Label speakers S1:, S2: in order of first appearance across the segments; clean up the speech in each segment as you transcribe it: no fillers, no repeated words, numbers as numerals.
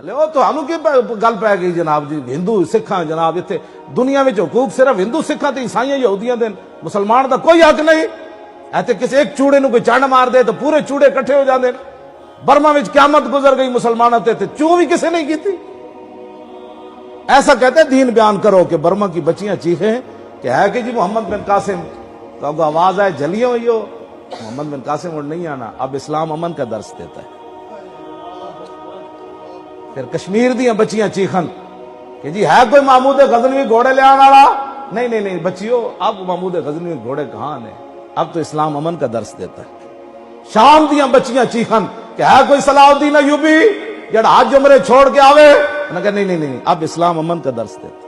S1: وہ تو کی گل پی گئی جناب جی ہندو سکھاں جناب اتنے دنیا میں حقوق صرف ہندو سکھاں تے عیسائیاں یہودیاں دے مسلمان دا کوئی حق نہیں ایتے کسی ایک چوڑے نو کوئی چنڈ مار دے تو پورے چوڑے کٹھے ہو جاندے برما وچ قیامت گزر گئی مسلمانوں تے چوں بھی کسی نہیں کیتی ایسا کہتے دین بیان کرو کہ برما کی بچیاں چیخیں کہ ہے کہ جی محمد بن قاسم تو آواز آئے جلیوں ہوئی ہو محمد بن قاسم اور نہیں آنا اب اسلام امن کا درس دیتا ہے پھر کشمیر دیاں بچیاں چیخن کہ جی ہے کوئی محمود غزنوی گھوڑے لے آنے والا نہیں بچیو اب محمود غزنوی گھوڑے کہاں نے اب تو اسلام امن کا درس دیتا ہے شام دیاں بچیاں چیخن کہ ہے کوئی صلاح الدین ایوبی جڑا حج عمرے چھوڑ کے آوے انہوں نے کہا نہیں اب اسلام امن کا درس دیتا ہے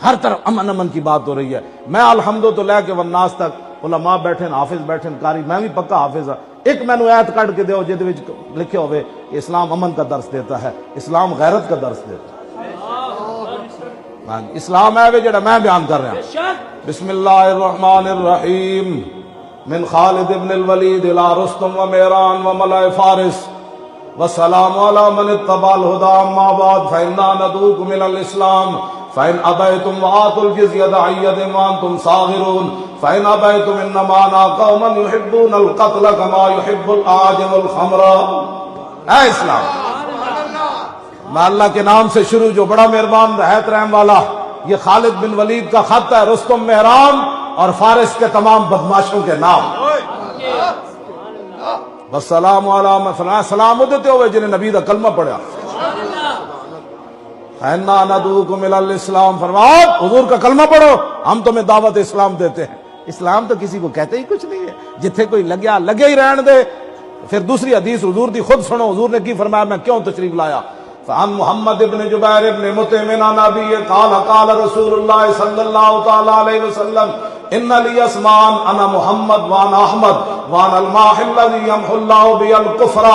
S1: ہر طرف امن کی بات ہو رہی ہے میں الحمد تو لے کے والناس تک علماء بیٹھے حافظ بیٹھے قاری میں بھی پکا حافظ ہاں ایک میں نے آیت کٹ کے دیو جے وچ لکھے ہوئے کہ اسلام امن کا درس دیتا ہے اسلام غیرت کا درس دیتا ہے اسلام ہے جڑا میں بیان کر رہا ہوں بسم اللہ الرحمن الرحیم من خالد ابن الولید الى رستم و میران و ملأ فارس والسلام علی من اتبع الہدی اما بعد فإنا ندعوکم الی الاسلام فإن أبيتم وآتوا الجزية عن يد وأنتم صاغرون فإن أبيتم إنما أنا قوم يحبون القتل كما يحب الأعاجم الخمر اے اسلام میں اللہ کے نام سے شروع جو بڑا مہربان رحمت رحم والا یہ خالد بن ولید کا خط ہے رستم مہران اور فارس کے تمام بدماشوں کے نام والسلام علی من فرمایا سلام دیتے ہوئے جنہیں نبی دا کلمہ پڑھا اِنَّا نَدْعُوكُمْ إِلَى الْإِسْلَامِ فرمایا حضور کا کلمہ پڑھو ہم تمہیں دعوت اسلام دیتے ہیں اسلام تو کسی کو کہتے ہی کچھ نہیں ہے جتھے کوئی لگیا لگے ہی رہن دے پھر دوسری حدیث حضور دی خود سنو حضور نے کی فرمایا میں کیوں تشریف لایا فعن محمد ابن جبیر ابن مطعم عن ابی قال قال رسول اللہ صلی اللہ تعالی علیہ وسلم ان لی اسمان انا محمد وانا احمد وانا الماحی الذی یمحو اللہ بی الکفر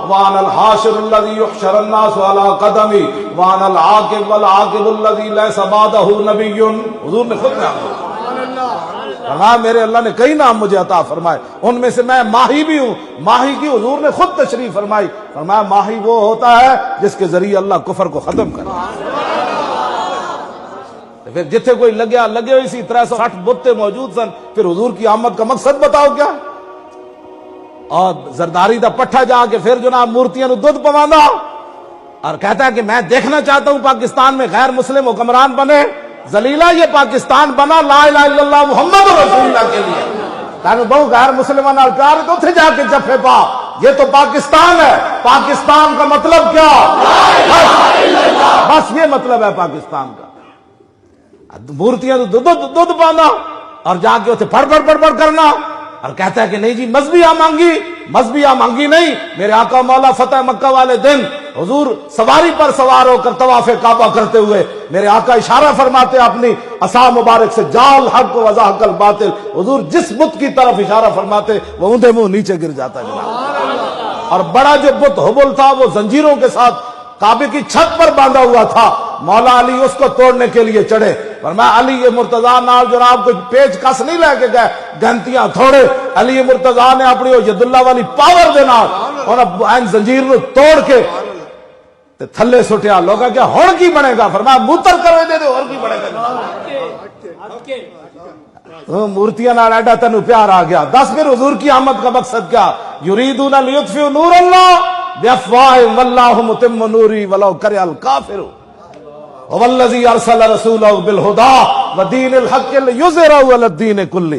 S1: وانا الحاشر الذی یحشر الناس علی قدمی وانا العاقب والعاقب الذی لیس بعدہ نبی حضور نے خود نام فرمایا میرے اللہ نے کئی نام مجھے عطا فرمائے ان میں سے میں ماہی بھی ہوں ماہی کی حضور نے خود تشریف فرمائی فرمایا ماہی وہ ہوتا ہے جس کے ذریعے اللہ کفر کو ختم کرے پھر جتھے کوئی لگے ہوئی سی 360 بتیں موجود سن پھر حضور کی آمد کا مقصد بتاؤ کیا اور زرداری دا پٹھا جا کے پھر جناب مورتیاں نو دودھ پواندا اور کہتا ہے کہ میں دیکھنا چاہتا ہوں پاکستان میں غیر مسلم حکمران بنے ذلیلہ یہ پاکستان بنا لا الہ الا اللہ محمد رسول اللہ کے لیے تاکہ بہو غیر مسلمان نال پیار تو اتھے جا کے جفے پا یہ تو پاکستان ہے پاکستان کا مطلب کیا بس یہ مطلب ہے پاکستان کا مورتیاں تو دودھ پانا اور جا کے اتنے پڑھ کرنا اور کہتا ہے کہ نہیں جی مذہبیہ مانگی نہیں میرے آقا مولا فتح مکہ والے دن حضور سواری پر سوار ہو کر طواف کعبہ کرتے ہوئے میرے آقا اشارہ فرماتے اپنی عصا مبارک سے جال حق و وضاحق الباطل حضور جس بت کی طرف اشارہ فرماتے وہ اندھے منہ نیچے گر جاتا جناب اور بڑا جو بت حبل تھا وہ زنجیروں کے ساتھ کعبے کی چھت پر باندھا ہوا تھا مولا علی اس کو توڑنے کے لیے چڑھے فرمایا علی یہ مرتضیٰ نال جناب کوئی پیچ کس نہیں لے کے گئے گھنٹیاں تھوڑے علی مرتضیٰ نے اپنی ید اللہ والی پاور دے نال اور زنجیر نو توڑ کے تے تھلے سٹیا لوگا کیا ہن کی بنے گا فرمایا موتر کرے دے اور کی بنے گا مورتیاں نال ایڈا تینوں پیار آ گیا دس پھر حضور کی آمد کا مقصد کیا یریدون لیطفئوا نور اللہ بافواہہم واللہ متم نوری ولو کرہ الکافرون والذی ارسل رسولہ بالہدی ودین الحق لیظہرہ علی الدین کلہ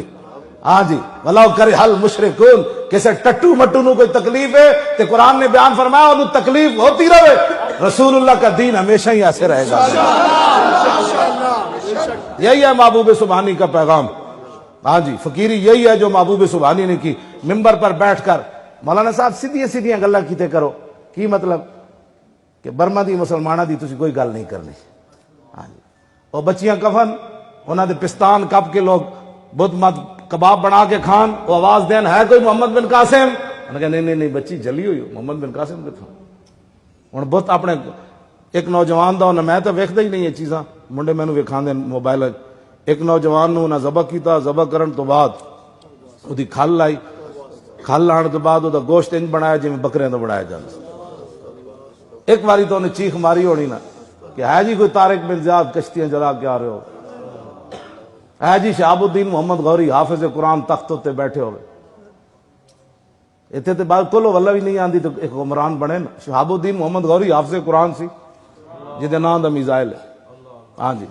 S1: ہاں جی ولو کرہ المشرکون کسے ٹٹو مٹو نو کوئی تکلیف ہے تے قرآن نے بیان فرمایا انہوں تکلیف ہوتی رہے رسول اللہ کا دین ہمیشہ ہی ایسے رہے گا یہی ہے محبوب سبحانی کا پیغام ہاں جی فقیری یہی ہے جو محبوب سبحانی نے کی ممبر پر بیٹھ کر مولانا صاحب سیدھیاں گلاں کیتے کرو کی مطلب کہ برما دی مسلمانہ دی تسی کوئی گل نہیں کرنی ہاں جی وہ بچیاں کفن انہاں دے پستان کپ کے لوگ بدھ مت کباب بنا کے کھان وہ آواز دین ہے کوئی محمد بن قاسم انہوں نے کہا نہیں بچی جلی ہوئی محمد بن قاسم کے تھا ہوں بت اپنے ایک نوجوان دا انہیں میں تو ویکھدا ہی نہیں یہ چیزاں منڈے مینوں ویکھاندے موبائل ایک نوجوان نو انہیں ذبح کیتا ذبح کرن تو بعد وہ کھل لائی کھل لانے تو بعد وہ گوشت انج بنایا جی بکریاں تو بنایا جاتا ایک باری تو انہیں چیخ ماری ہونی نا کہ ہے جی کوئی طارق بن زیاد کشتیاں جلا کے آ رہے ہو، ہے جی شہاب الدین محمد غوری حافظ قرآن تخت ہوتے بیٹھے ہوئے اتنے تو بات کلو واللہ بھی نہیں آندی تو ایک عمران بنے نا. شہاب الدین محمد غوری حافظ قرآن سی جہاں نام دا میزائل ہے. ہاں جی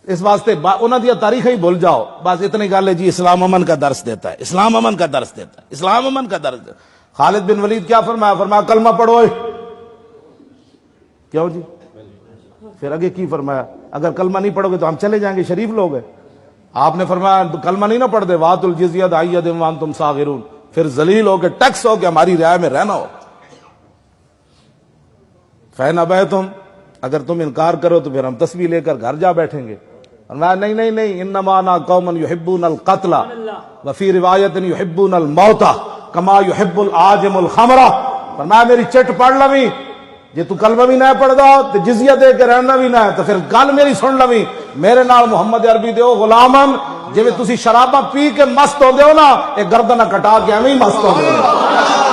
S1: اس واسطے انہوں دیا تاریخ ہی بھول جاؤ. بس اتنی گل ہے جی اسلام امن کا درس دیتا ہے، اسلام امن کا درس دیتا ہے، اسلام امن کا درس دیتا ہے. خالد بن ولید کیا فرمایا؟ فرمایا کلمہ پڑھو. کیوں جی؟ پھر آگے کی فرمایا؟ اگر کلمہ نہیں پڑھو گے تو ہم چلے جائیں گے، شریف لوگ ہیں. آپ نے فرمایا کلمہ نہیں نہ پڑھ دے وَآتُوا الْجِزْيَةَ عَنْ وَأَنْتُمْ صَاغِرُونَ، پھر ذلیل ہو کے ٹیکس ہو کے ہماری رعایا میں رہنا ہو. فَإِنْ أَبَيْتُمْ، اگر تم انکار کرو تو پھر ہم تسبیح لے کر گھر جا بیٹھیں گے. فرمایا نہیں نہیں نہیں، انما انا قوم يحبون القتل وفي روایت يحبون الموت كما يحب العاجم الخمر. فرمایا میری چٹ پڑھ لویں جے تو کلمہ بھی نہ پڑھدا تے جزیہ دے کے رہنا بھی نہ ہے تو پھر گل میری سن لویں. میرے نال محمد عربی دیو غلامن جویں تسی شراباں پی کے مست ہوندے ہو نا، اے گردن کٹا کے ایویں مست ہوندے ہو.